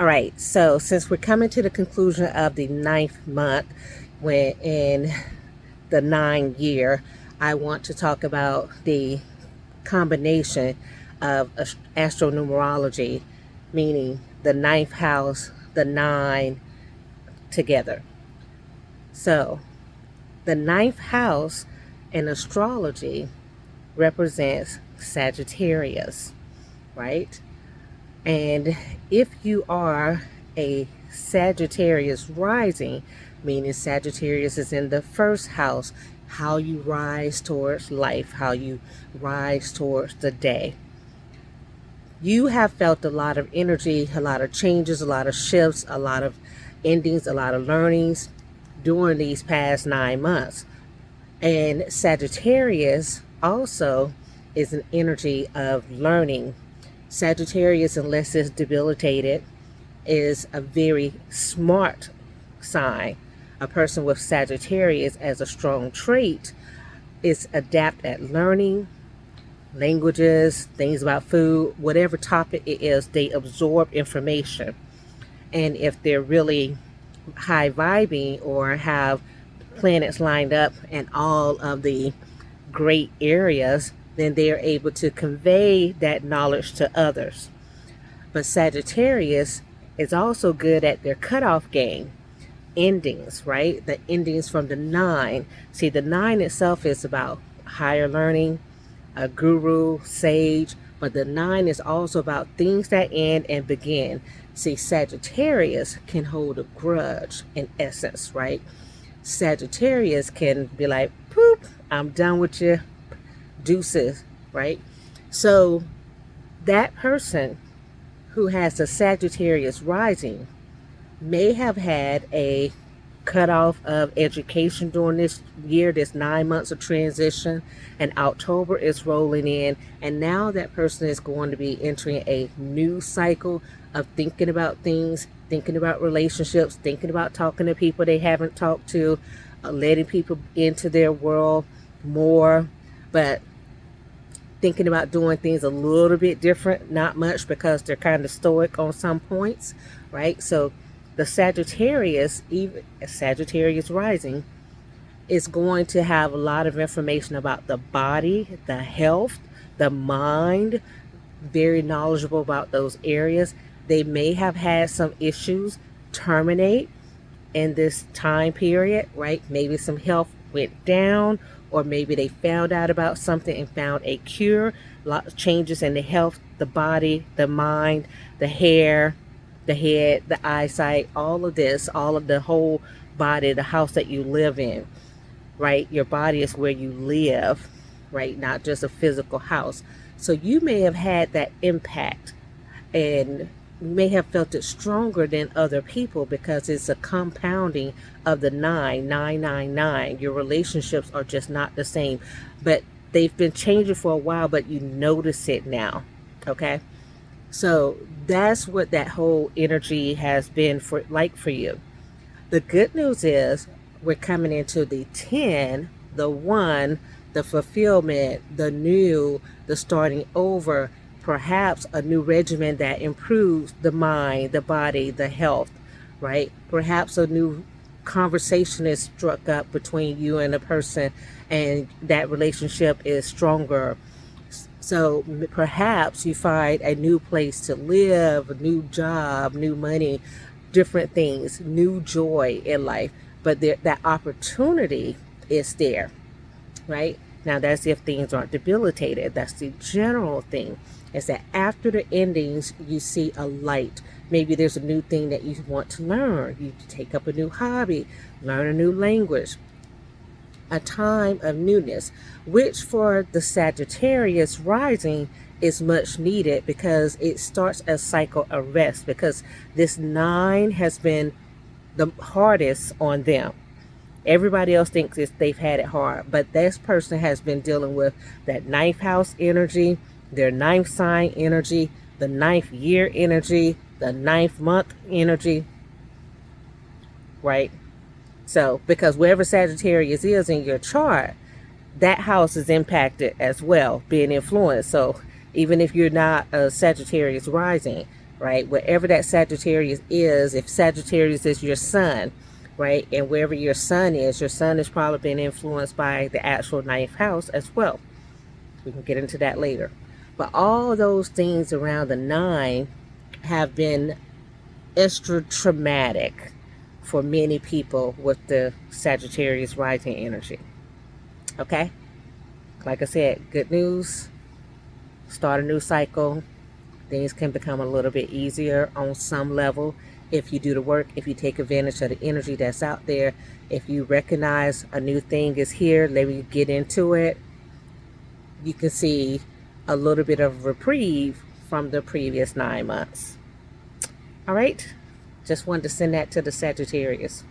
All right, so since we're coming to the conclusion of the ninth month, when in the 9 year, I want to talk about the combination of astronumerology, meaning the ninth house, the nine together. So, the ninth house in astrology represents Sagittarius, right? And if you are a Sagittarius rising, meaning Sagittarius is in the first house, how you rise towards life, how you rise towards the day. You have felt a lot of energy, a lot of changes, a lot of shifts, a lot of endings, a lot of learnings during these past 9 months. And Sagittarius also is an energy of learning. Sagittarius, unless it's debilitated, is a very smart sign. A person with Sagittarius as a strong trait is adept at learning languages, things about food, whatever topic it is, they absorb information. And if they're really high vibing or have planets lined up in all of the great areas, then they are able to convey that knowledge to others. But Sagittarius is also good at their cutoff game, endings, right? The endings from the nine. See, the nine itself is about higher learning, a guru, sage, but the nine is also about things that end and begin. See, Sagittarius can hold a grudge in essence, right? Sagittarius can be like, poop, I'm done with you, deuces, right? So that person who has a Sagittarius rising may have had a cutoff of education during this year, this 9 months of transition, and October is rolling in, and now that person is going to be entering a new cycle of thinking about things, thinking about relationships, thinking about talking to people they haven't talked to, letting people into their world more, but thinking about doing things a little bit different, not much because they're kind of stoic on some points, right? So the Sagittarius, even Sagittarius rising, is going to have a lot of information about the body, the health, the mind, very knowledgeable about those areas. They may have had some issues terminate in this time period, right? Maybe some health went down, or maybe they found out about something and found a cure. Lots of changes in the health, the body, the mind, the hair, the head, the eyesight, all of this, all of the whole body, the house that you live in, right? Your body is where you live, right? Not just a physical house. So you may have had that impact, and you may have felt it stronger than other people because it's a compounding of the 9. Your relationships are just not the same, but they've been changing for a while, but you notice it now. Okay. So that's what that whole energy has been for you. The good news is we're coming into the 10, the 1, the fulfillment, the new, the starting over, perhaps a new regimen that improves the mind, the body, the health, right? Perhaps a new conversation is struck up between you and a person, and that relationship is stronger. So perhaps you find a new place to live, a new job, new money, different things, new joy in life. But that opportunity is there, right? Now, that's if things aren't debilitated. That's the general thing. Is that after the endings, you see a light. Maybe there's a new thing that you want to learn. You take up a new hobby, learn a new language. A time of newness, which for the Sagittarius rising is much needed because it starts a cycle of rest, because this 9 has been the hardest on them. Everybody else thinks they've had it hard, but this person has been dealing with that ninth house energy, their ninth sign energy, the ninth year energy, the ninth month energy, right? So, because wherever Sagittarius is in your chart, that house is impacted as well, being influenced. So, even if you're not a Sagittarius rising, right? Wherever that Sagittarius is, if Sagittarius is your sun, right? And wherever your sun is probably been influenced by the actual ninth house as well. We can get into that later. But all those things around the 9 have been extra traumatic for many people with the Sagittarius rising energy. Okay? Like I said, good news, start a new cycle. Things can become a little bit easier on some level if you do the work, if you take advantage of the energy that's out there. If you recognize a new thing is here, let me get into it. You can see a little bit of reprieve from the previous 9 months. All right, just wanted to send that to the Sagittarius.